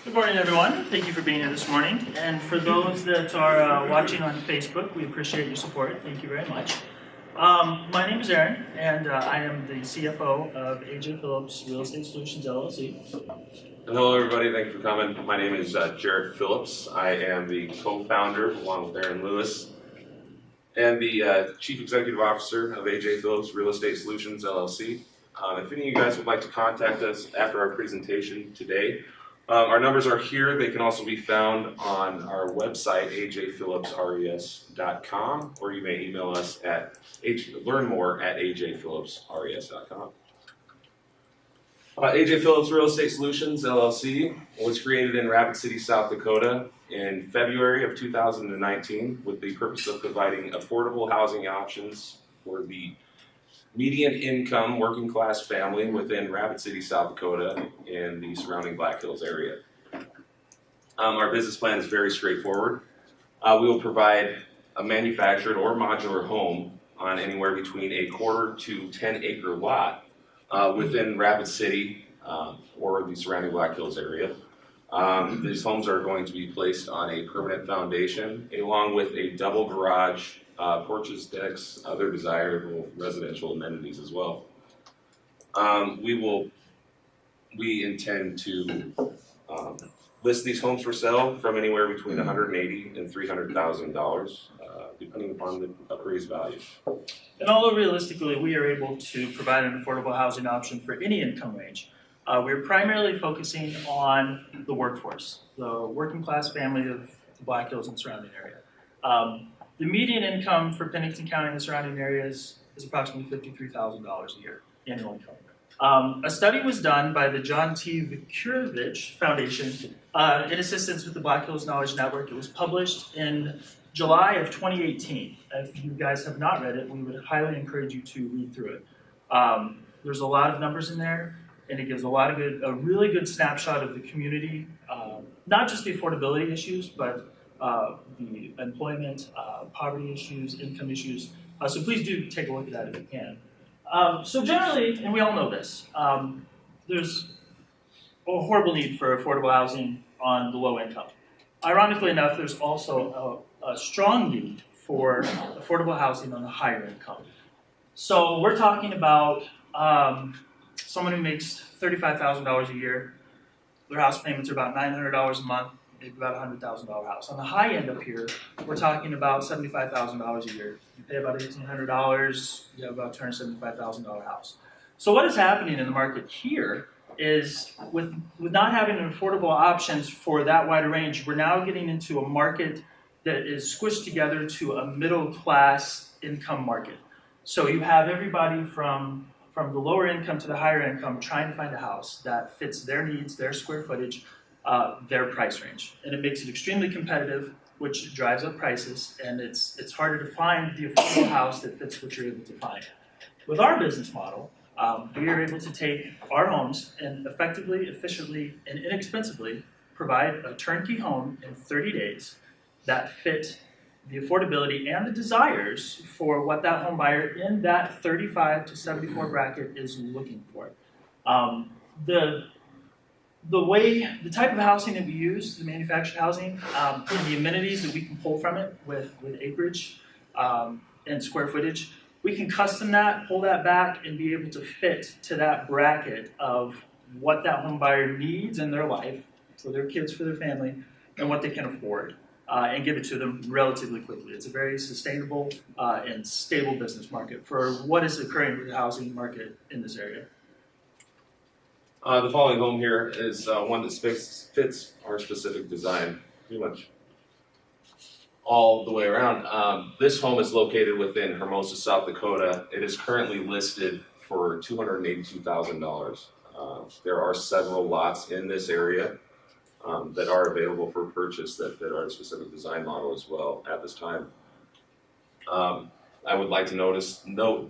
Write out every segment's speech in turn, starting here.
Good morning, everyone. Thank you for being here this morning. And for those that are watching on Facebook, we appreciate your support. Thank you very much. My name is Aaron, and I am the CFO of AJ Phillips Real Estate Solutions, LLC. Hello, everybody. Thank you for coming. My name is Jared Phillips. I am the co-founder, along with Aaron Lewis, and the Chief Executive Officer of AJ Phillips Real Estate Solutions, LLC. If any of you guys would like to contact us after our presentation today, our numbers are here. They can also be found on our website, ajphillipsres.com, or you may email us at learn more at ajphillipsres.com. AJ Phillips Real Estate Solutions, LLC was created in Rapid City, South Dakota in February of 2019 with the purpose of providing affordable housing options for the median income working class family within Rapid City, South Dakota and the surrounding Black Hills area. Our business plan is very straightforward. We will provide a manufactured or modular home on anywhere between a quarter to 10-acre lot within Rapid City or the surrounding Black Hills area. These homes are going to be placed on a permanent foundation along with a double garage, porches, decks, other desirable residential amenities as well. We intend to list these homes for sale from anywhere between $180,000 and $300,000, depending upon the appraised value. And although realistically we are able to provide an affordable housing option for any income range, we're primarily focusing on the workforce, the working class family of the Black Hills and surrounding area. The median income for Pennington County and the surrounding areas is approximately $53,000 a year, annual income. A study was done by the John T. Vukurovich Foundation in assistance with the Black Hills Knowledge Network. It was published in July of 2018. If you guys have not read it, we would highly encourage you to read through it. There's a lot of numbers in there, and it gives a really good snapshot of the community, not just the affordability issues, but the employment, poverty issues, income issues. So please do take a look at that if you can. So generally, and we all know this, there's a horrible need for affordable housing on the low income. Ironically enough, there's also a strong need for affordable housing on the higher income. So we're talking about someone who makes $35,000 a year. Their house payments are about $900 a month, maybe about a $100,000 house. On the high end up here, we're talking about $75,000 a year. You pay about $1,800, you have about a $275,000 house. So what is happening in the market here is with not having affordable options for that wide a range, we're now getting into a market that is squished together to a middle class income market. So you have everybody from the lower income to the higher income trying to find a house that fits their needs, their square footage, their price range. And it makes it extremely competitive, which drives up prices, and it's harder to find the affordable house that fits what you're able to find. With our business model, we are able to take our homes and effectively, efficiently, and inexpensively provide a turnkey home in 30 days that fit the affordability and the desires for what that home buyer in that 35 to 74 bracket is looking for. The type of housing that we use, the manufactured housing, and the amenities that we can pull from it with acreage and square footage, we can custom that, pull that back, and be able to fit to that bracket of what that home buyer needs in their life, for their kids, for their family, and what they can afford, and give it to them relatively quickly. It's a very sustainable and stable business market for what is occurring with the housing market in this area. The following home here is one that fits our specific design pretty much all the way around. This home is located within Hermosa, South Dakota. It is currently listed for $282,000. There are several lots in this area that are available for purchase that fit our specific design model as well at this time. I would like to note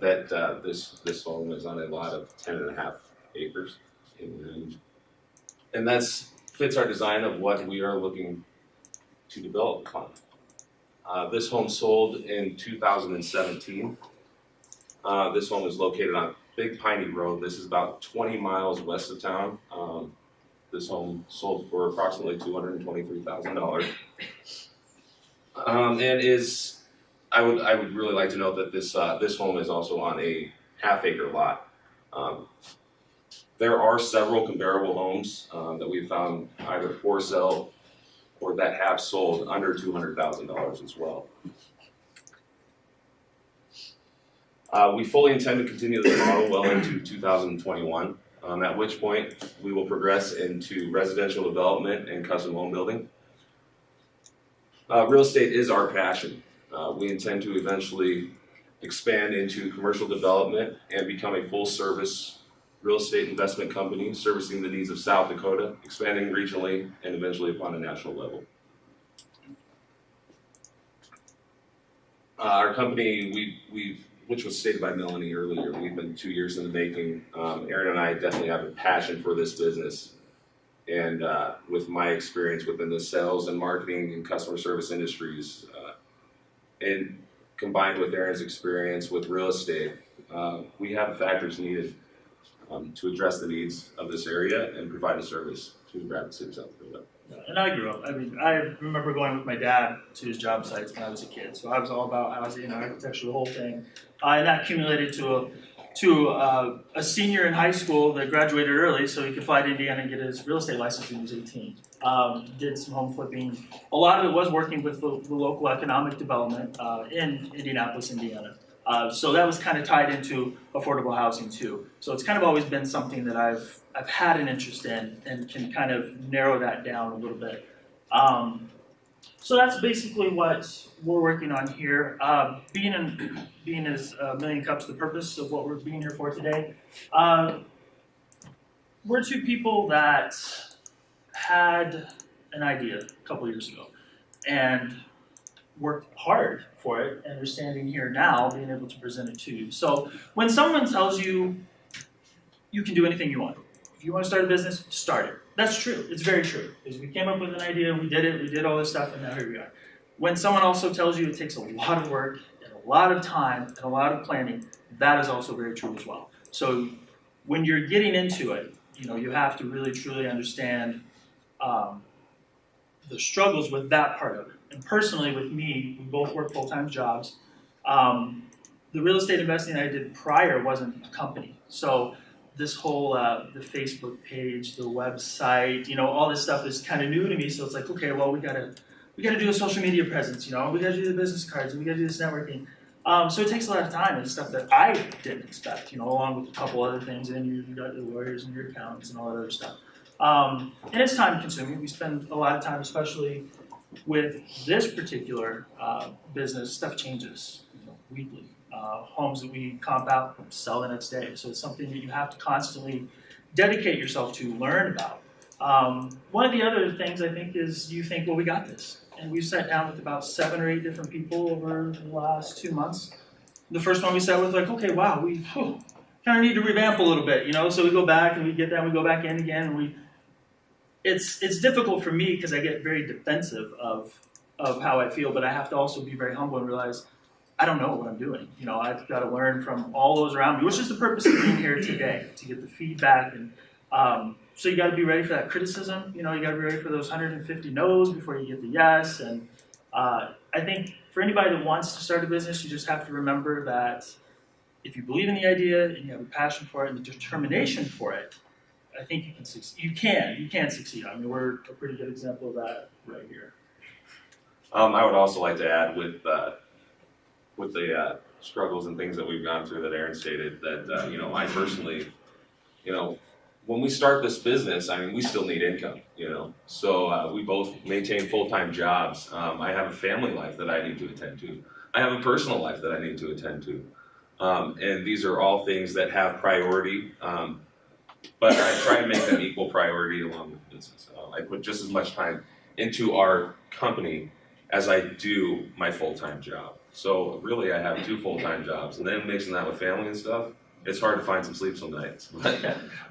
that this home is on a lot of 10.5 acres. And that fits our design of what we are looking to develop upon. This home sold in 2017. This home is located on Big Piney Road. This is about 20 miles west of town. This home sold for approximately $223,000. And is, I would really like to note that this home is also on a half-acre lot. There are several comparable homes that we've found either for sale or that have sold under $200,000 as well. We fully intend to continue this model well into 2021, at which point we will progress into residential development and custom home building. Real estate is our passion. We intend to eventually expand into commercial development and become a full-service real estate investment company servicing the needs of South Dakota, expanding regionally and eventually upon a national level. Our company, which was stated by Melanie earlier, we've been 2 years in the making. Aaron and I definitely have a passion for this business. And with my experience within the sales and marketing and customer service industries, and combined with Aaron's experience with real estate, we have the factors needed to address the needs of this area and provide a service to Rapid City, South Dakota. And I grew up. I mean, I remember going with my dad to his job sites when I was a kid. So I was all about housing and architecture, the whole thing. And that accumulated to a senior in high school that graduated early, so he could fly to Indiana and get his real estate license when he was 18. Did some home flipping. A lot of it was working with the local economic development in Indianapolis, Indiana. So that was kind of tied into affordable housing too. So it's kind of always been something that I've had an interest in and can kind of narrow that down a little bit. So that's basically what we're working on here. Being as a million cups the purpose of what we're being here for today. We're two people that had an idea a couple years ago and worked hard for it, and we're standing here now being able to present it to you. So when someone tells you you can do anything you want, if you want to start a business, start it. That's true. It's very true. Because we came up with an idea, we did it, we did all this stuff, and now here we are. When someone also tells you it takes a lot of work and a lot of time and a lot of planning, that is also very true as well. So when you're getting into it, you have to really truly understand the struggles with that part of it. And personally, with me, we both work full-time jobs. The real estate investing I did prior wasn't a company. So this whole, the Facebook page, the website, all this stuff is kind of new to me. So it's like, okay, well, we gotta do a social media presence, we gotta do the business cards, and we gotta do this networking. So it takes a lot of time and stuff that I didn't expect, along with a couple other things. And you got your lawyers and your accountants and all that other stuff. And it's time consuming. We spend a lot of time, especially with this particular business, stuff changes weekly. Homes that we comp out sell the next day. So it's something that you have to constantly dedicate yourself to learn about. One of the other things I think is you think, well, we got this. And we've sat down with about 7 or 8 different people over the last 2 months. The first one we sat with, like, okay, wow, we kind of need to revamp a little bit, So we go back and we get that, we go back in again, and it's difficult for me because I get very defensive of how I feel, but I have to also be very humble and realize I don't know what I'm doing. I've got to learn from all those around me, which is the purpose of being here today, to get the feedback. And so you got to be ready for that criticism. You got to be ready for those 150 no's before you get the yes. And I think for anybody that wants to start a business, you just have to remember that if you believe in the idea and you have a passion for it and the determination for it, I think you can succeed. You can succeed. I mean, we're a pretty good example of that right here. I would also like to add with the struggles and things that we've gone through that Aaron stated that, I personally, when we start this business, I mean, we still need income, So we both maintain full-time jobs. I have a family life that I need to attend to. I have a personal life that I need to attend to. And these are all things that have priority. But I try to make them equal priority along with the business. I put just as much time into our company as I do my full-time job. So really I have 2 full-time jobs, and then mixing that with family and stuff, it's hard to find some sleep some nights.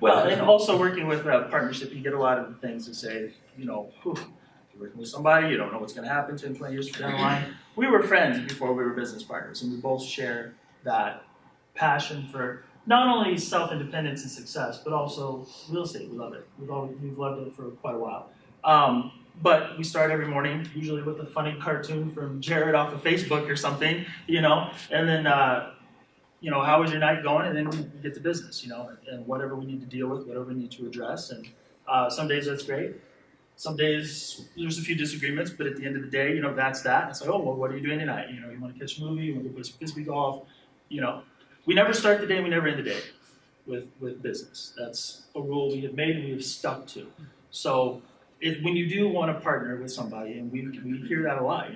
Well, and also working with a partnership, you get a lot of things that say, you're working with somebody, you don't know what's going to happen 10, 20 years down the line. We were friends before we were business partners, and we both share that passion for not only self-independence and success, but also real estate. We love it. We've loved it for quite a while. But we start every morning, usually with a funny cartoon from Jared off of Facebook or something, and then, how is your night going? And then we get to business, and whatever we need to deal with, whatever we need to address. And some days that's great. Some days there's a few disagreements, but at the end of the day, that's that. It's like, oh, well, what are you doing tonight? You want to catch a movie? You want to go play some frisbee golf? We never start the day, we never end the day with business. That's a rule we have made and we have stuck to. So when you do want to partner with somebody, and we hear that a lot,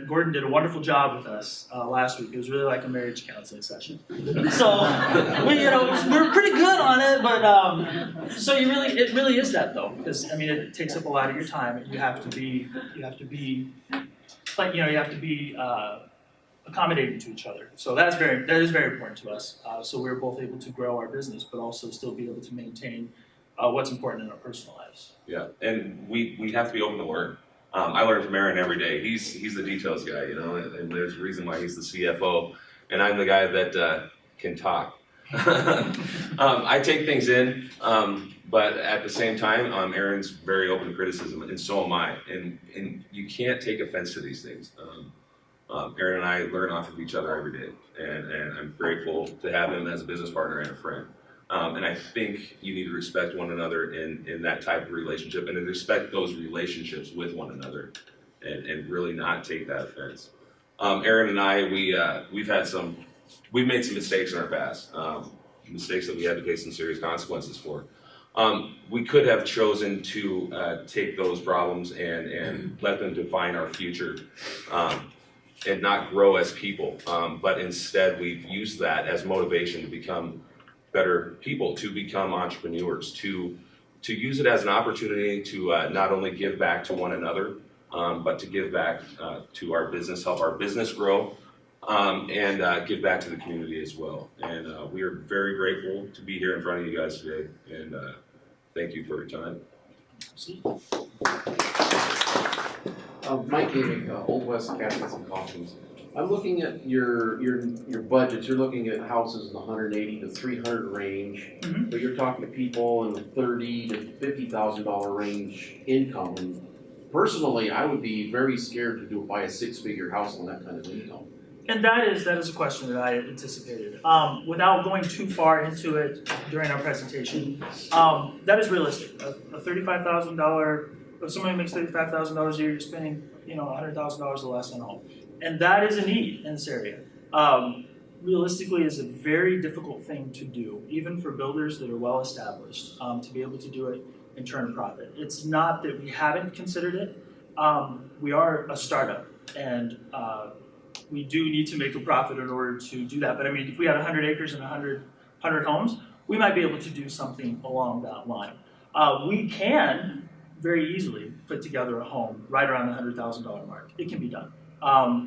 Gordon did a wonderful job with us last week. It was really like a marriage counseling session. So we were pretty good on it, but so it really is that though, because it takes up a lot of your time. You have to be accommodating to each other. So that is very important to us. So we're both able to grow our business, but also still be able to maintain what's important in our personal lives. Yeah, and we have to be open to learn. I learn from Aaron every day. He's the details guy, and there's a reason why he's the CFO, and I'm the guy that can talk. I take things in, but at the same time, Aaron's very open to criticism, and so am I. And you can't take offense to these things. Aaron and I learn off of each other every day, and I'm grateful to have him as a business partner and a friend. And I think you need to respect one another in that type of relationship, and to respect those relationships with one another, and really not take that offense. Aaron and I, we've made some mistakes in our past, mistakes that we had to pay some serious consequences for. We could have chosen to take those problems and let them define our future. And not grow as people, but instead we've used that as motivation to become better people, to become entrepreneurs, to use it as an opportunity to not only give back to one another, but to give back to our business, help our business grow, and give back to the community as well. And we are very grateful to be here in front of you guys today, and thank you for your time. Mike Gaming, Old West Caskets and Coffins. I'm looking at your budgets. You're looking at houses in the 180 to 300 range, but you're talking to people in the $30,000 to $50,000 range income. And personally, I would be very scared to buy a six-figure house on that kind of income. And that is a question that I anticipated. Without going too far into it during our presentation, that is realistic. A $35,000. If somebody makes $35,000 a year, you're spending $100,000 or less on a home, and that is a need in this area. Realistically, is a very difficult thing to do, even for builders that are well established, to be able to do it and turn a profit. It's not that we haven't considered it. We are a startup, and we do need to make a profit in order to do that. But if we had 100 acres and 100 homes, we might be able to do something along that line. We can very easily put together a home right around the $100,000 mark. It can be done.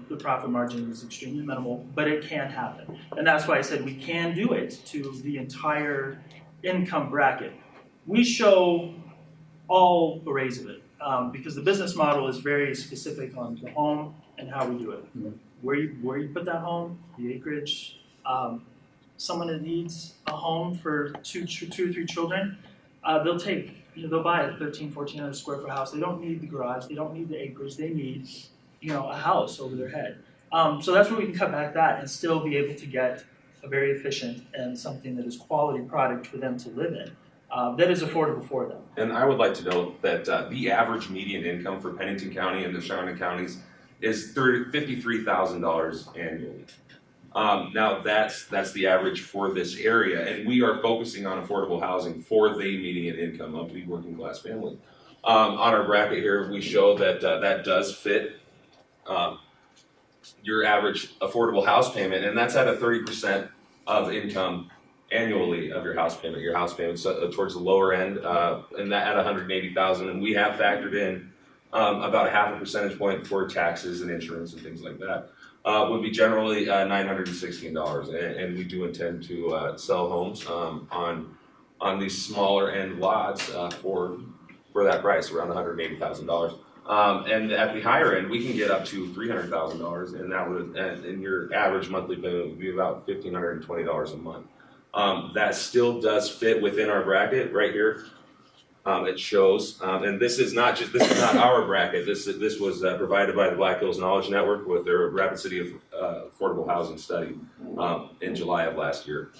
The profit margin is extremely minimal, but it can happen. And that's why I said we can do it to the entire income bracket. We show all arrays of it because the business model is very specific on the home and how we do it. Where you put that home, the acreage. Someone that needs a home for two or three children, they'll buy a 1,400 square foot house. They don't need the garage. They don't need the acres. They need, a house over their head. So that's where we can cut back that and still be able to get a very efficient and something that is quality product for them to live in. That is affordable for them. And I would like to note that the average median income for Pennington County and the surrounding counties is $53,000 annually. Now that's the average for this area, and we are focusing on affordable housing for the median income of the working class family. On our bracket here, we show that that does fit your average affordable house payment, and that's at a 30% of income annually of your house payment. Your house payment's towards the lower end, and that at $180,000, and we have factored in about a half a percentage point for taxes and insurance and things like that. Would be generally $916, and we do intend to sell homes on these smaller end lots for that price, around $180,000. And at the higher end, we can get up to $300,000, and that would, and your average monthly payment would be about $1,520 a month. That still does fit within our bracket right here. It shows, and this is not our bracket. This was provided by the Black Hills Knowledge Network with their Rapid City of Affordable Housing Study in July of last year.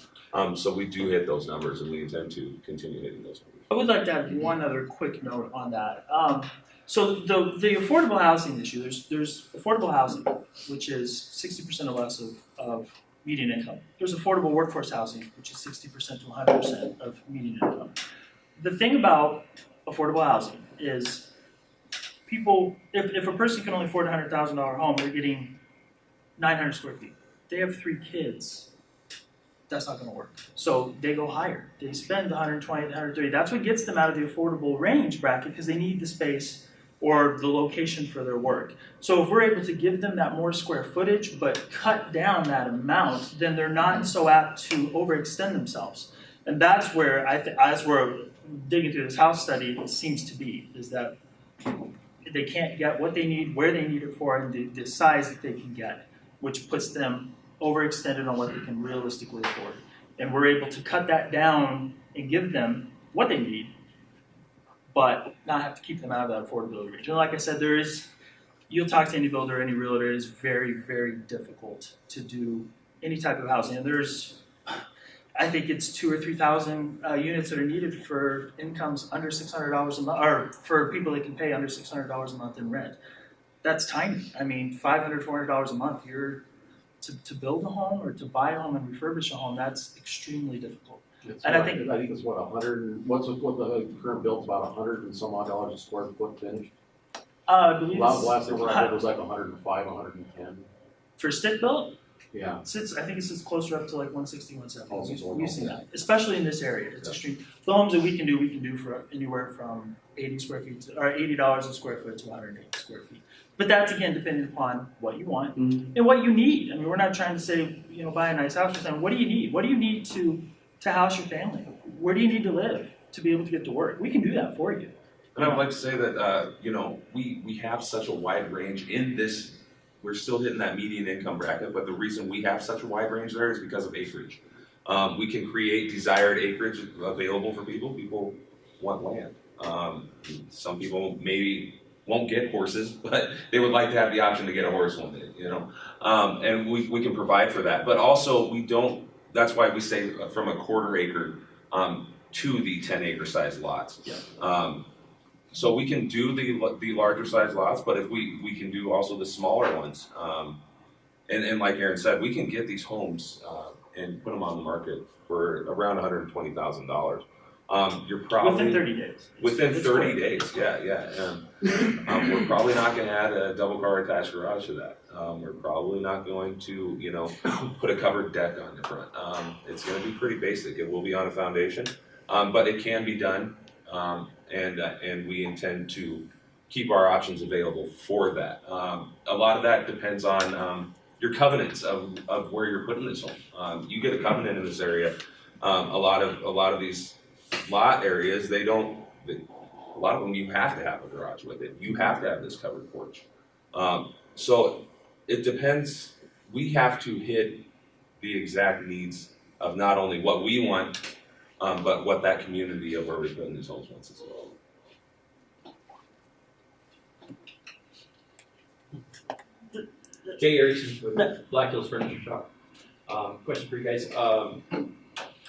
So we do hit those numbers, and we intend to continue hitting those numbers. I would like to add one other quick note on that. So the affordable housing issue, there's affordable housing, which is 60% or less of median income. There's affordable workforce housing, which is 60% to 100% of median income. The thing about affordable housing is people, if a person can only afford a $100,000 home, they're getting 900 square feet. They have 3 kids. That's not going to work. So they go higher. They spend 120, 130. That's what gets them out of the affordable range bracket because they need the space or the location for their work. So if we're able to give them that more square footage but cut down that amount, then they're not so apt to overextend themselves. And that's where that's where digging through this house study seems to be, is that they can't get what they need, where they need it for, and the size that they can get, which puts them overextended on what they can realistically afford. And we're able to cut that down and give them what they need, but not have to keep them out of that affordability range. And like I said, you'll talk to any builder, any realtor, it is very, very difficult to do any type of housing. And I think it's 2,000 or 3,000 units that are needed for incomes under $600 a month, or for people that can pay under $600 a month in rent. That's tiny. I mean, $500, $400 a month, to build a home or to buy a home and refurbish a home, that's extremely difficult. I think it's what 100. What the current build's about 100 and some odd dollars a square foot finished. I believe last year I heard was like 105, 110. For stick built. Yeah. I think it sits closer up to like 160, 170. Oh, We've seen that, especially in this area. It's extreme. The homes that we can do for anywhere from 80 square feet or $80 a square foot to 180 square feet. But that's again depending upon what you want and what you need. I mean, we're not trying to say buy a nice house. We're saying, what do you need? What do you need to house your family? Where do you need to live to be able to get to work? We can do that for you. And I would like to say that we have such a wide range in this. We're still hitting that median income bracket, but the reason we have such a wide range there is because of acreage. We can create desired acreage available for people. People want land. Some people maybe won't get horses, but they would like to have the option to get a horse one day, and we can provide for that. But also we don't, that's why we say from a quarter acre to the 10-acre size lots. Yeah. So we can do the larger size lots, but if we can do also the smaller ones. And like Aaron said, we can get these homes and put them on the market for around $120,000. You're probably within 30 days. Within 30 days, yeah. And we're probably not going to add a double car attached garage to that. We're probably not going to, put a covered deck on the front. It's going to be pretty basic. It will be on a foundation, but it can be done. And we intend to keep our options available for that. A lot of that depends on your covenants of where you're putting this home. You get a covenant in this area. A lot of these lot areas, a lot of them you have to have a garage with it. You have to have this covered porch. So it depends. We have to hit the exact needs of not only what we want, but what that community of where we're putting these homes wants as well. Jay Erickson with Black Hills Furniture Shop. Question for you guys.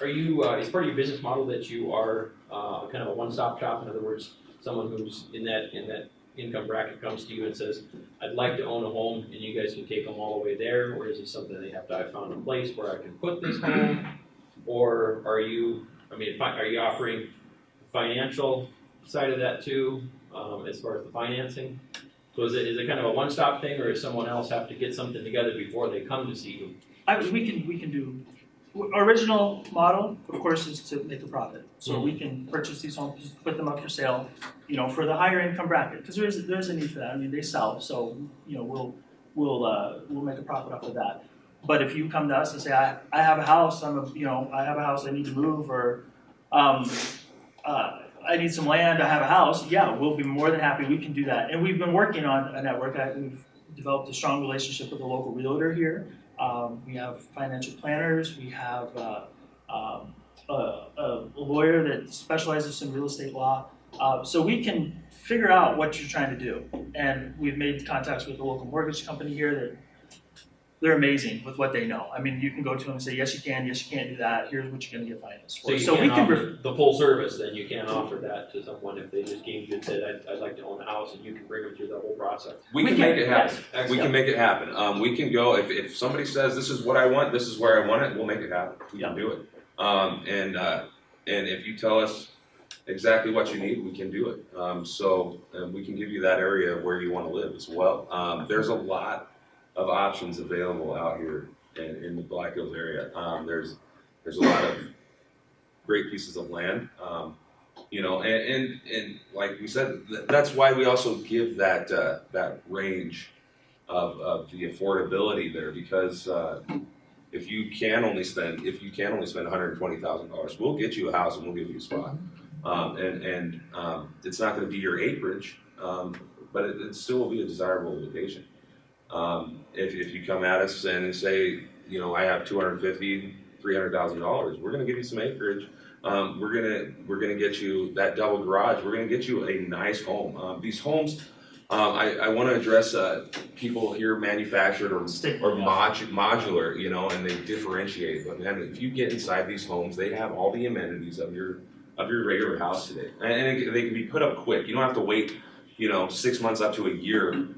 Are you, is part of your business model that you are kind of a one-stop shop? In other words, someone who's in that income bracket comes to you and says, I'd like to own a home, and you guys can take them all the way there? Or is it something they have to have found a place where I can put this home? Or are you offering the financial side of that too, as far as the financing? So is it kind of a one-stop thing, or does someone else have to get something together before they come to see you? We can do. Our original model, of course, is to make a profit. So we can purchase these homes, put them up for sale, for the higher income bracket, because there's a need for that. I mean, they sell, so we'll make a profit off of that. But if you come to us and say, I have a house, I have a house I need to move, or I need some land, I have a house, yeah, we'll be more than happy. We can do that. And we've been working on a network. We've developed a strong relationship with a local realtor here. We have financial planners. We have a lawyer that specializes in real estate law. So we can figure out what you're trying to do. And we've made contacts with a local mortgage company here that they're amazing with what they know. I mean, you can go to them and say, yes, you can, yes, you can't do that. Here's what you're going to get financed So for. you So can't we can, offer the full service, then you can't offer that to someone if they just came to you and said, I'd like to own a house, and you can bring them through the whole process. We can make it happen. Yes, We excellent. can make it happen. We can go, if somebody says, this is what I want, this is where I want it, we'll make it happen. We can do it. And if you tell us exactly what you need, we can do it. So we can give you that area where you want to live as well. There's a lot of options available out here in the Black Hills area. There's a lot of great pieces of land, and like we said, that's why we also give that range of the affordability there, because if you can only spend $120,000, we'll get you a house and we'll give you a spot. It's not going to be your acreage, but it still will be a desirable location. If you come at us and say, I have $250,000-$300,000, we're going to give you some acreage. We're gonna get you that double garage. We're going to get you a nice home. These homes, I want to address people here manufactured or modular, and they differentiate. But man, if you get inside these homes, they have all the amenities of your regular house today, and they can be put up quick. You don't have to wait, 6 months up to a year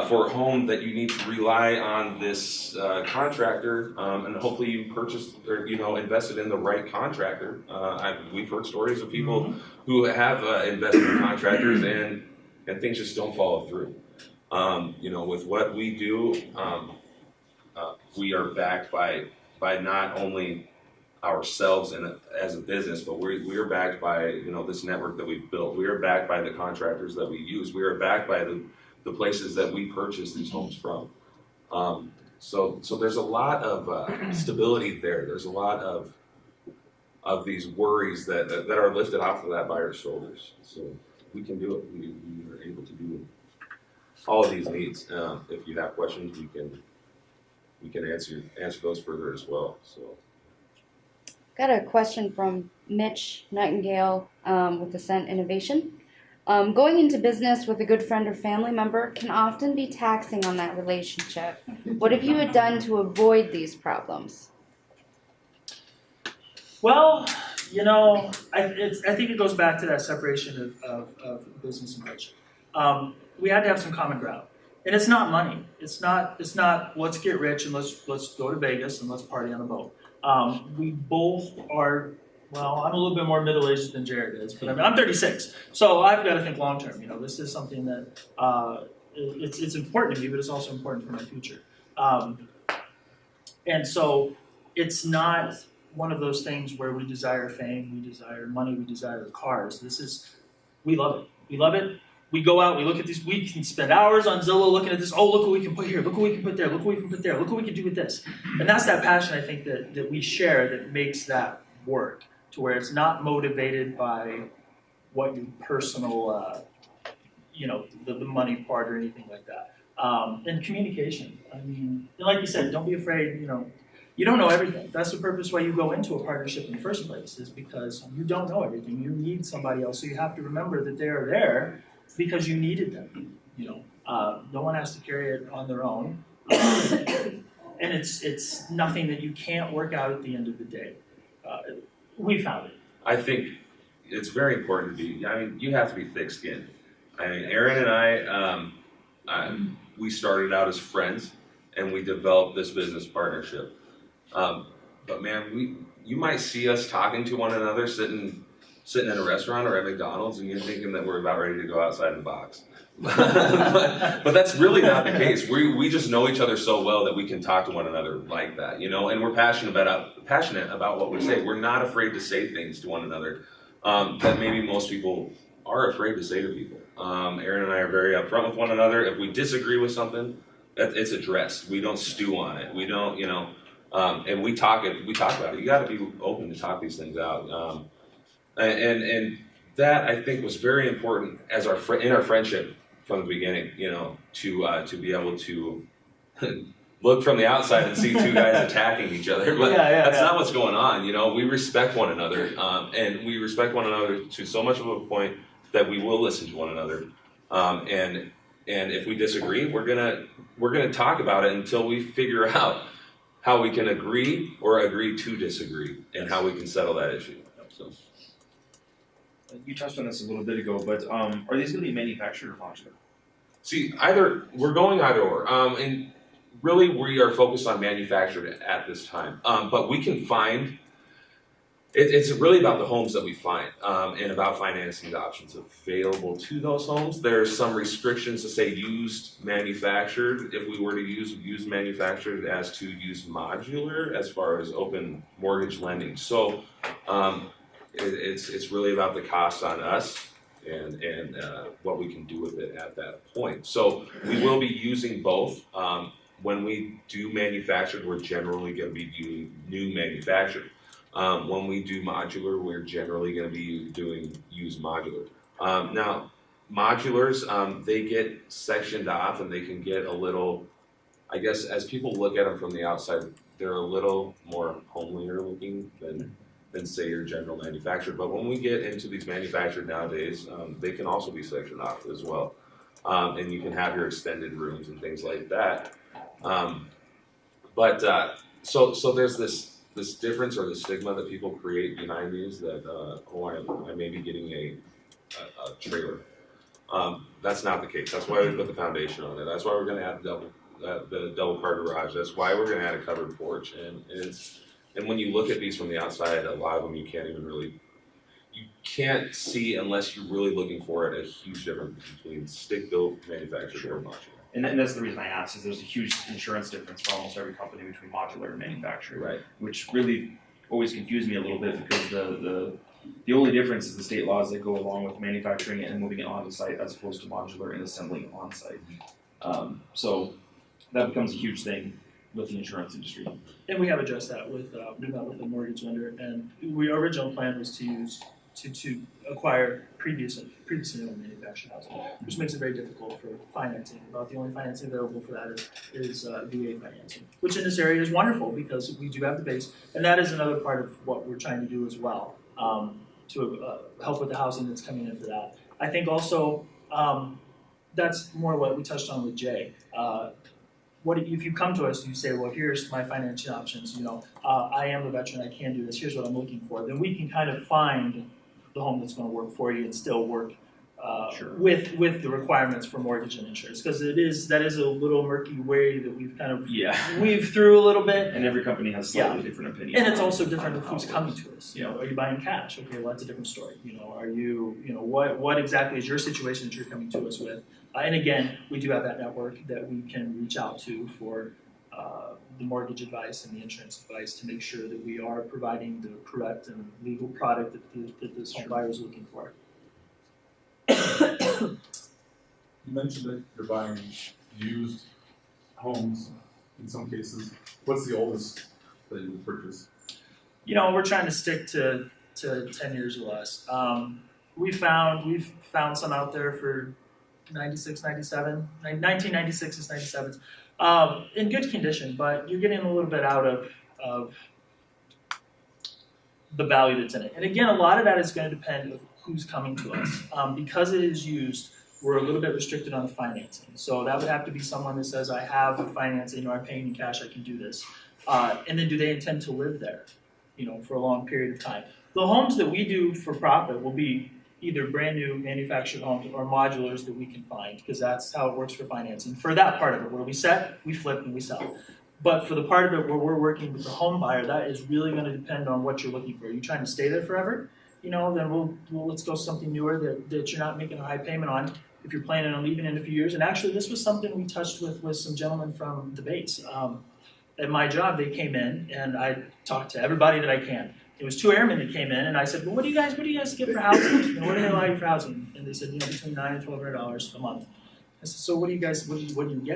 for a home that you need to rely on this contractor, and hopefully you purchased or invested in the right contractor. We've heard stories of people who have invested in contractors and things just don't follow through. With what we do, we are backed by not only ourselves as a business, but we are backed by this network that we've built. We are backed by the contractors that we use. We are backed by the places that we purchase these homes from. So there's a lot of stability there. There's a lot of these worries that are lifted off of that buyer's shoulders. So we can do it. We are able to do all of these needs. If you have questions, we can answer those further as well. So. Got a question from Mitch Nightingale with Ascent Innovation. Going into business with a good friend or family member can often be taxing on that relationship. What have you done to avoid these problems? well, I think it goes back to that separation of business and pleasure. We had to have some common ground. And it's not money. It's not let's get rich and let's go to Vegas and let's party on a boat. We both are, well, I'm a little bit more middle-aged than Jared is, but I'm 36, so I've got to think long-term. This is something that it's important to me, but it's also important for my future. And so it's not one of those things where we desire fame, we desire money, we desire cars. We love it. We love it. We go out, we look at these, we can spend hours on Zillow looking at this, oh, look what we can put here, look what we can put there, look what we can put there, look what we can do with this. And that's that passion, I think, that we share that makes that work, to where it's not motivated by what your personal, the money part or anything like that. And communication. I mean, like you said, don't be afraid, you don't know everything. That's the purpose why you go into a partnership in the first place, is because you don't know everything. You need somebody else, so you have to remember that they are there because you needed them. No one has to carry it on their own, and it's nothing that you can't work out at the end of the day. We found it. I think it's very important to be. You have to be thick-skinned. Aaron and I, we started out as friends, and we developed this business partnership. But man, you might see us talking to one another, sitting in a restaurant or at McDonald's, and you're thinking that we're about ready to go outside the box. but that's really not the case. We just know each other so well that we can talk to one another like that, and we're passionate about what we say. We're not afraid to say things to one another that maybe most people are afraid to say to people. Aaron and I are very upfront with one another. If we disagree with something, it's addressed. We don't stew on it. We don't, and we talk about it. You got to be open to talk these things out. And that, I think, was very important as in our friendship from the beginning, to be able to look from the outside and see two guys attacking each other, but that's not what's going on. You know, we respect one another, and we respect one another to so much of a point that we will listen to one another. And if we disagree, we're gonna talk about it until we figure out how we can agree or agree to disagree, and how we can settle that issue. So. You touched on this a little bit ago, but are these going to be manufactured or modular? See, we're going either or, and really we are focused on manufactured at this time. But we can find. It's really about the homes that we find, and about financing options available to those homes. There's some restrictions to say used manufactured. If we were to use used manufactured as to use modular as far as open mortgage lending. So it's really about the cost on us and what we can do with it at that point. So we will be using both. When we do manufactured, we're generally going to be doing new manufactured. When we do modular, we're generally going to be doing used modular. Now, modulars, they get sectioned off and they can get a little, I guess, as people look at them from the outside, they're a little more homelier looking than say your general manufactured. But when we get into these manufactured nowadays, they can also be sectioned off as well. And you can have your extended rooms and things like that. So there's this difference or the stigma that people create behind these that I may be getting a trailer. That's not the case. That's why we put the foundation on it. That's why we're going to add the double car garage. That's why we're going to add a covered porch. And when you look at these from the outside, a lot of them you can't see unless you're really looking for it, a huge difference between stick built, manufactured, or modular. And that's the reason I asked, is there's a huge insurance difference for almost every company between modular and manufactured, Right. Which really always confused me a little bit because the only difference is the state laws that go along with manufacturing it and moving it onto site as opposed to modular and assembling it on site. So that becomes a huge thing with the insurance industry. And we have addressed that with we met with the mortgage lender, and our original plan was to acquire previously owned manufactured housing, which makes it very difficult for financing. About the only financing available for that is VA financing, which in this area is wonderful because we do have the base, and that is another part of what we're trying to do as well, to help with the housing that's coming in for that. I think also that's more what we touched on with Jay. If you come to us and you say, well, here's my financing options, I am a veteran, I can do this, here's what I'm looking for, then we can kind of find the home that's going to work for you and still work with the requirements for mortgage and insurance, because that is a little murky way that we've kind of weaved through a little bit. And every company has slightly different opinions. And it's also different of who's coming to us. Are you buying cash? Okay, well that's a different story. Are you, what exactly is your situation that you're coming to us with? And again, we do have that network that we can reach out to for the mortgage advice and the insurance advice to make sure that we are providing the correct and legal product that this home buyer is looking for. You mentioned that you're buying used homes in some cases. What's the oldest that you would purchase? We're trying to stick to 10 years or less. We've found some out there for 96, 97, 1996 is 97. In good condition, but you're getting a little bit out of the value that's in it. And again, a lot of that is going to depend on who's coming to us. Because it is used, we're a little bit restricted on the financing. So that would have to be someone that says, I have the financing, I'm paying in cash, I can do this. And then do they intend to live there, for a long period of time? The homes that we do for profit will be either brand new manufactured homes or modulars that we can find, because that's how it works for financing. For that part of it, where we set, we flip, and we sell. But for the part of it where we're working with the home buyer, that is really going to depend on what you're looking for. Are you trying to stay there forever? Then let's go something newer that you're not making a high payment on. If you're planning on leaving in a few years, and actually this was something we touched with some gentlemen from the base. At my job, they came in, and I talked to everybody that I can. It was 2 airmen that came in, and I said, well, what do you guys get for housing? What do they allow you for housing? And they said, between $900 and $1,200 a month. I said, so what do you get?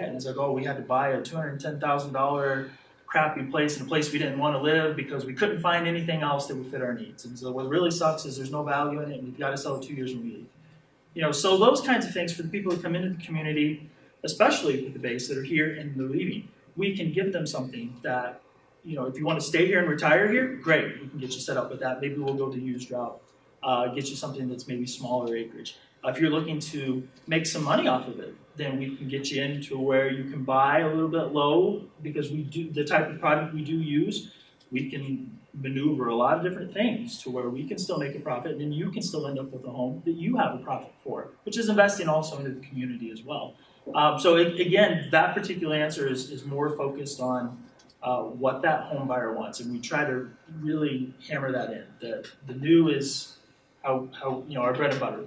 And he's like, we had to buy a $210,000 crappy place in a place we didn't want to live because we couldn't find anything else that would fit our needs. And so what really sucks is there's no value in it, and we've got to sell it 2 years when we leave. So those kinds of things for the people who come into the community, especially with the base that are here and they're leaving. we can give them something that, if you want to stay here and retire here, great, we can get you set up with that. Maybe we'll go the used route, get you something that's maybe smaller acreage. If you're looking to make some money off of it, then we can get you into where you can buy a little bit low, because we do, the type of product we do use, we can maneuver a lot of different things to where we can still make a profit, and then you can still end up with a home that you have a profit for, which is investing also into the community as well. Again, that particular answer is more focused on what that home buyer wants, and we try to really hammer that in. The new is how our bread and butter,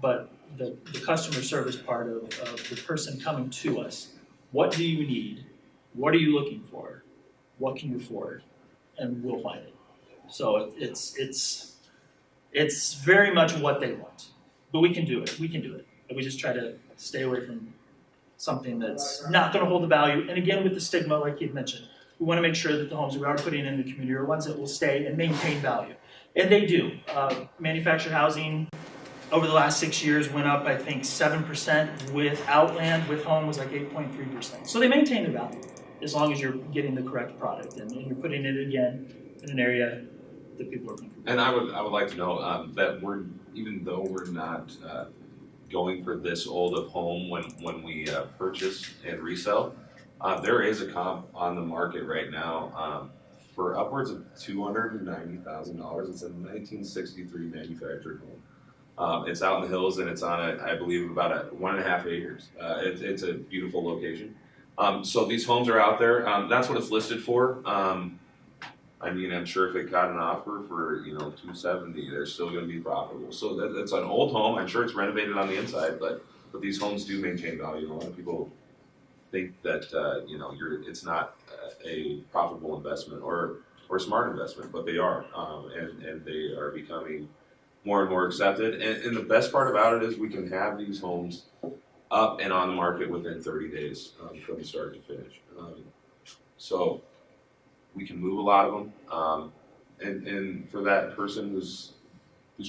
but the customer service part of the person coming to us. What do you need? What are you looking for? What can you afford? And we'll find it. So it's very much what they want, but we can do it. We can do it. And we just try to stay away from something that's not going to hold the value. And again, with the stigma, like you mentioned, we want to make sure that the homes we are putting in the community are ones that will stay and maintain value. And they do. Manufactured housing over the last 6 years went up, I think, 7%. Without land, with home was like 8.3%. So they maintain the value as long as you're getting the correct product and you're putting it again in an area that people are looking for. And I would like to know that even though we're not going for this old of home when we purchase and resell, there is a comp on the market right now for upwards of $290,000. It's a 1963 manufactured home. It's out in the hills, and it's on I believe about 1.5 acres. It's a beautiful location. So these homes are out there. That's what it's listed for. I'm sure if it got an offer for $270, they're still going to be profitable. So that's an old home. I'm sure it's renovated on the inside, but these homes do maintain value. A lot of people think that it's not a profitable investment or a smart investment, but they are, and they are becoming more and more accepted. And the best part about it is we can have these homes up and on the market within 30 days from start to finish. So we can move a lot of them, and for that person who's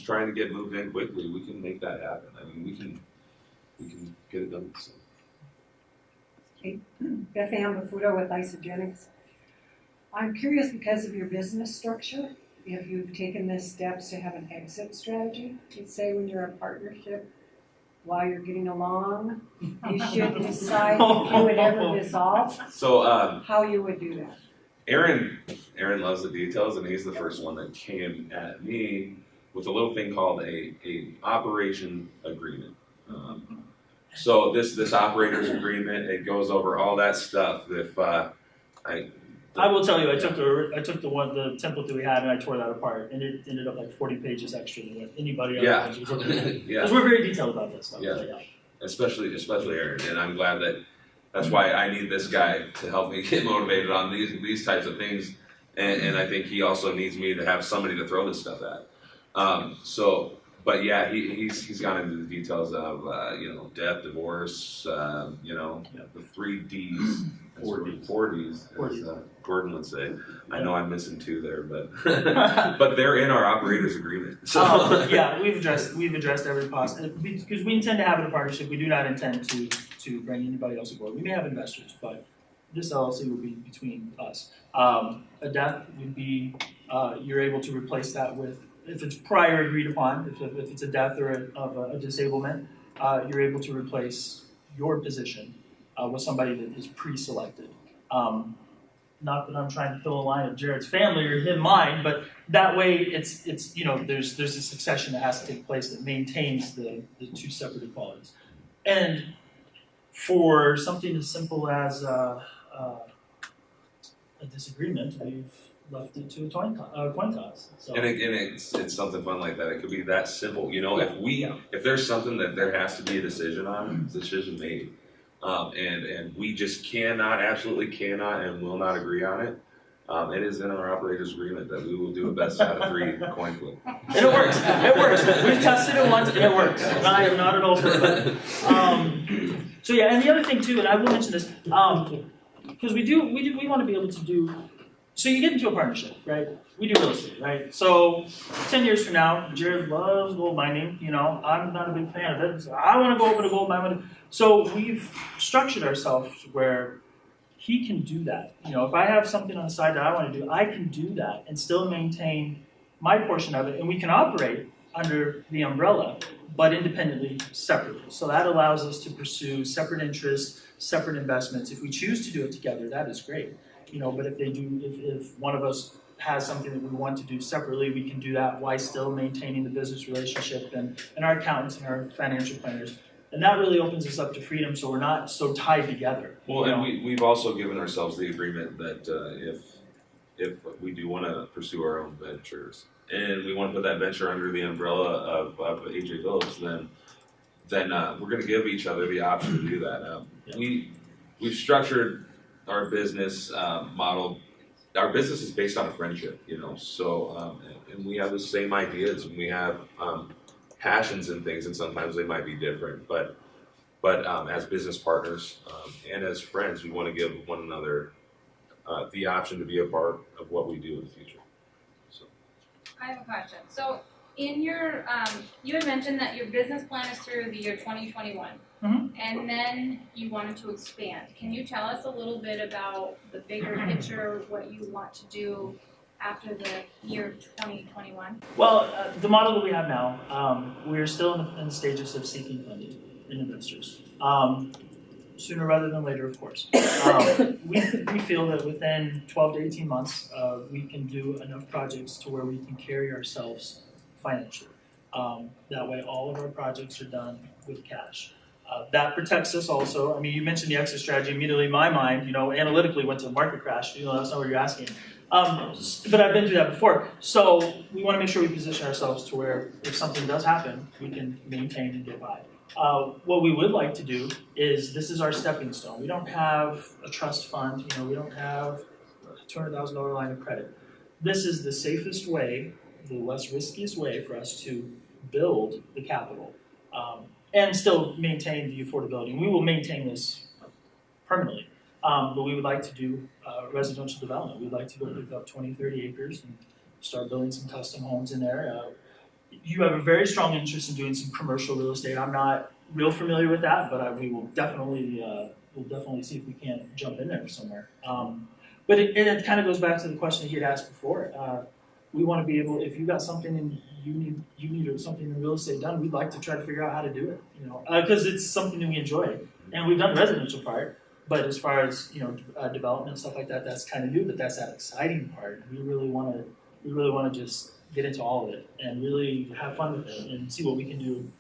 trying to get moved in quickly, we can make that happen. I mean, we can get it done. So. Hey, Beth Ann Bafuto with Isogenics. I'm curious, because of your business structure, if you've taken the steps to have an exit strategy. You'd say when you're a partnership, while you're getting along, you should decide if you would ever dissolve. So how you would do that. Aaron loves the details, and he's the first one that came at me with a little thing called a operation agreement. So this operator's agreement, it goes over all that stuff. If I will tell you, I took the template that we had, and I tore that apart, and it ended up like 40 pages extra than what anybody else was looking at. Yeah. Because we're very detailed about this stuff. Yeah. Especially Aaron, and I'm glad that's why I need this guy to help me get motivated on these types of things, and I think he also needs me to have somebody to throw this stuff at. But yeah, he's gone into the details of death, divorce, the 3 Ds, 4 Ds, as Gordon would say. I know I'm missing 2 there, but they're in our operator's agreement. So yeah, we've addressed every possible, because we intend to have it a partnership. We do not intend to bring anybody else aboard. We may have investors, but this LLC will be between us. A death would be you're able to replace that with, if it's prior agreed upon, if it's a death or of a disablement, you're able to replace your position with somebody that is pre-selected. Not that I'm trying to fill a line of Jared's family or him mine, but that way it's there's a succession that has to take place that maintains the 2 separate equalities. And for something as simple as a disagreement, we've left it to a coin toss. So. And it's something fun like that. It could be that simple. If there's something that there has to be a decision on, it's a decision made. And we just absolutely cannot and will not agree on it. It is in our operator's agreement that we will do a best out of 3 coin flip. And it works. We've tested it once and it works. I am not at all sure about it. So yeah, and the other thing too, and I will mention this, because we want to be able to do. So you get into a partnership, right? We do real estate, right? So 10 years from now, Jared loves gold mining. I'm not a big fan of it. So I want to go over to gold mining. So we've structured ourselves where he can do that. You know, if I have something on the side that I want to do, I can do that and still maintain my portion of it, and we can operate under the umbrella, but independently, separately. So that allows us to pursue separate interests, separate investments. If we choose to do it together, that is great. You know, but if one of us has something that we want to do separately, we can do that while still maintaining the business relationship and our accountants and our financial planners. And that really opens us up to freedom, so we're not so tied together. Well, and we've also given ourselves the agreement that if we do want to pursue our own ventures and we want to put that venture under the umbrella of AJ Phillips, then we're going to give each other the option to do that. We've structured our business model. Our business is based on a friendship, you know. So and we have the same ideas, and we have passions and things, and sometimes they might be different. But as business partners and as friends, we want to give one another the option to be a part of what we do in the future. So I have a question. So in your, you had mentioned that your business plan is through the year 2021, and then you wanted to expand. Can you tell us a little bit about the bigger picture, what you want to do after the year 2021? Well, the model that we have now, we're still in the stages of seeking funding and investors. Sooner rather than later, of course. We feel that within 12 to 18 months, we can do enough projects to where we can carry ourselves financially. That way, all of our projects are done with cash. That protects us also. I mean, you mentioned the exit strategy. Immediately, in my mind, you know, analytically went to the market crash. You know, that's not what you're asking. But I've been through that before. So we want to make sure we position ourselves to where if something does happen, we can maintain and get by. What we would like to do is, this is our stepping stone. We don't have a trust fund. You know, we don't have a $200,000 line of credit. This is the safest way, the less riskiest way for us to build the capital and still maintain the affordability. We will maintain this permanently, but we would like to do residential development. We'd like to go pick up 20, 30 acres and start building some custom homes in there. You have a very strong interest in doing some commercial real estate. I'm not real familiar with that, but we will definitely see if we can't jump in there somewhere. But it kind of goes back to the question that you had asked before. We want to be able, if you got something and you need something in real estate done, we'd like to try to figure out how to do it. You know, because it's something that we enjoy, and we've done the residential part. But as far as, you know, development and stuff like that, that's kind of new. But that's that exciting part. We really want to just get into all of it and really have fun with it and see what we can do,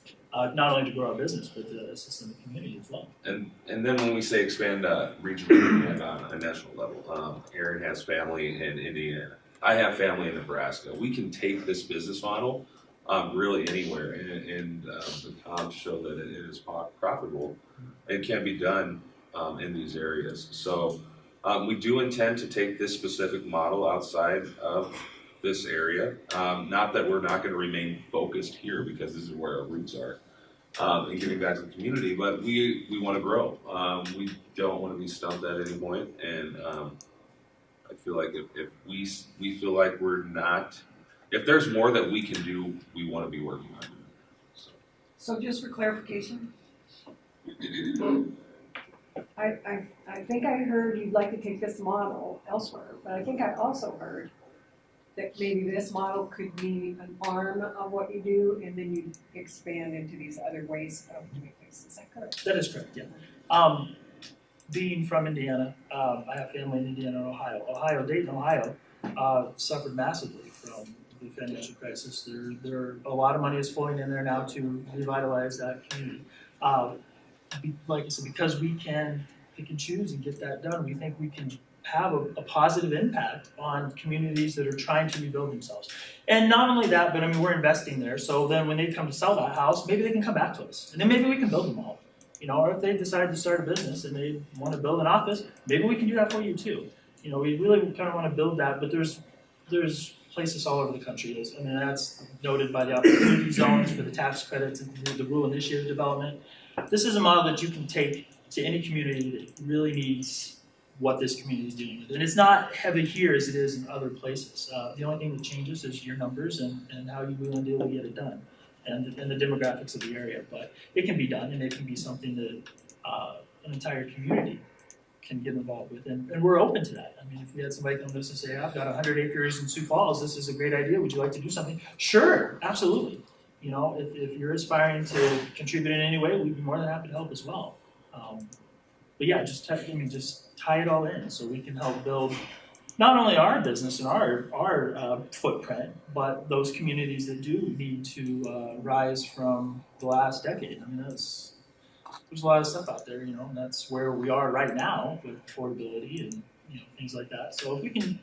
not only to grow our business, but to assist in the community as well. and then when we say expand regionally and on a national level, Aaron has family in Indiana. I have family in Nebraska. We can take this business model really anywhere, and the comps show that it is profitable. It can be done in these areas. So we do intend to take this specific model outside of this area. Not that we're not going to remain focused here, because this is where our roots are, and giving back to the community, but we want to grow. We don't want to be stumped at any point, and I feel like if we feel like we're not, if there's more that we can do, we want to be working on it. So just for clarification, I think I heard you'd like to take this model elsewhere, but I think I also heard that maybe this model could be an arm of what you do, and then you expand into these other ways of doing things. Is that correct? That is correct, yeah. Being from Indiana, I have family in Indiana and Ohio. Dayton, Ohio, suffered massively from the financial crisis. There a lot of money is flowing in there now to revitalize that community. Like I said, because we can pick and choose and get that done, we think we can have a positive impact on communities that are trying to rebuild themselves. And not only that, but I mean, we're investing there. So then when they come to sell that house, maybe they can come back to us, and then maybe we can build them all. You know, or if they decide to start a business and they want to build an office, maybe we can do that for you too. You know, we really kind of want to build that, but there's places all over the country. I mean, that's noted by the opportunity zones for the tax credits and the rural initiative development. This is a model that you can take to any community that really needs what this community is dealing with. And it's not heavy here as it is in other places. The only thing that changes is your numbers and how you will and deal to get it done, and the demographics of the area. But it can be done, and it can be something that an entire community can get involved with, and we're open to that. I mean, if we had somebody come to us and say, I've got 100 acres in Sioux Falls, this is a great idea, would you like to do something? Sure, absolutely. You know, if you're aspiring to contribute in any way, we'd be more than happy to help as well. But yeah, just tie it all in so we can help build not only our business and our footprint, but those communities that do need to rise from the last decade. I mean, there's a lot of stuff out there, you know, and that's where we are right now with affordability and things like that. So if we can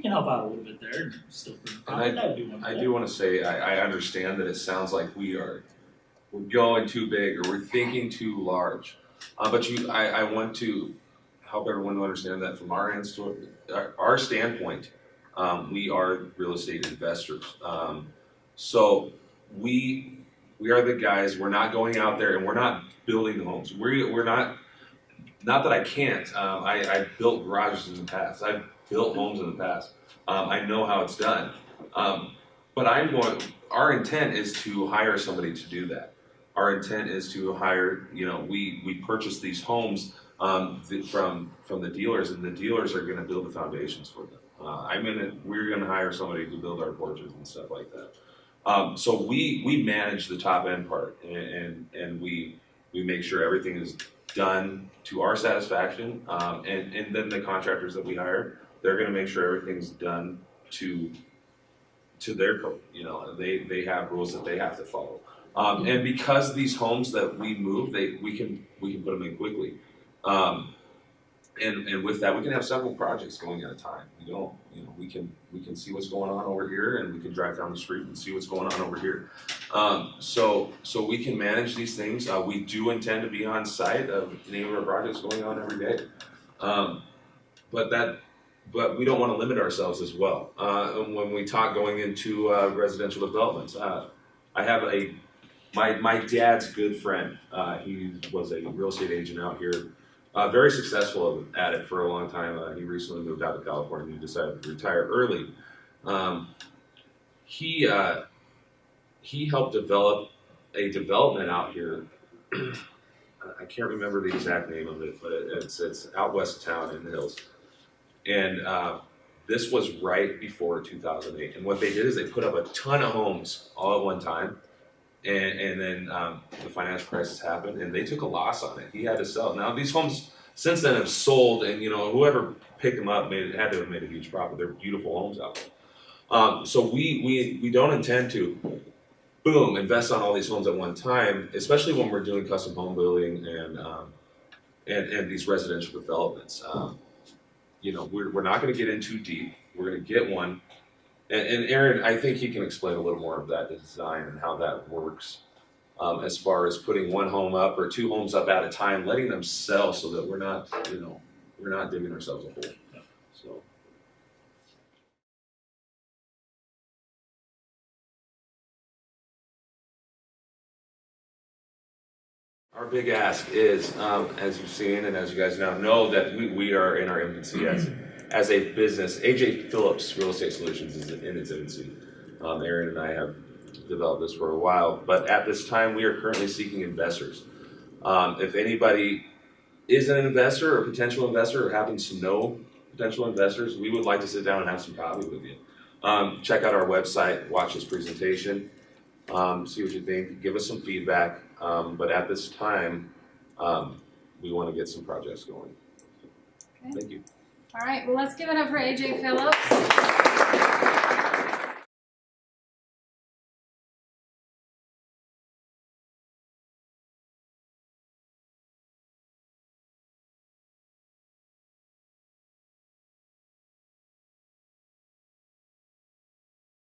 help out a little bit there and still And I do want to say I understand that it sounds like we're going too big or we're thinking too large, but I want to help everyone to understand that from our standpoint, we are real estate investors. So we are the guys. We're not going out there and we're not building the homes. We're not that I can't. I've built garages in the past. I've built homes in the past. I know how it's done. But our intent is to hire somebody to do that. Our intent is to hire, we purchase these homes from the dealers, and the dealers are going to build the foundations for them. We're going to hire somebody to build our porches and stuff like that. So we manage the top end part, and we make sure everything is done to our satisfaction, and then the contractors that we hire, they're going to make sure everything's done to their code. They have rules that they have to follow, and because these homes that we move, we can put them in quickly, and with that we can have several projects going at a time. We can see what's going on over here, and we can drive down the street and see what's going on over here. So we can manage these things. We do intend to be on site of any of our projects going on every day, but we don't want to limit ourselves as well. When we talk going into residential developments, I have my dad's good friend. He was a real estate agent out here, very successful at it for a long time. He recently moved out to California and decided to retire early. He helped develop a development out here. I can't remember the exact name of it, but it's out west of town in the hills. And this was right before 2008. And what they did is they put up a ton of homes all at one time. And then the financial crisis happened, and they took a loss on it. He had to sell. Now these homes since then have sold, and whoever picked them up had to have made a huge profit. They're beautiful homes out there. So we don't intend to invest on all these homes at one time, especially when we're doing custom home building and these residential developments. We're not going to get in too deep. We're going to get one. And Aaron, I think he can explain a little more of that design and how that works, as far as putting one home up or two homes up at a time, letting them sell so that we're not digging ourselves a hole. So. Our big ask is, as you've seen and as you guys now know, that we are in our infancy as a business. Phillips Real Estate Solutions is in its infancy. Aaron and I have developed this for a while, but at this time we are currently seeking investors. If anybody is an investor or potential investor or happens to know potential investors, we would like to sit down and have some coffee with you. Check out our website, watch this presentation, see what you think, give us some feedback. But at this time, we want to get some projects going. Okay. Thank you. All right, well, let's give it up for AJ Phillips.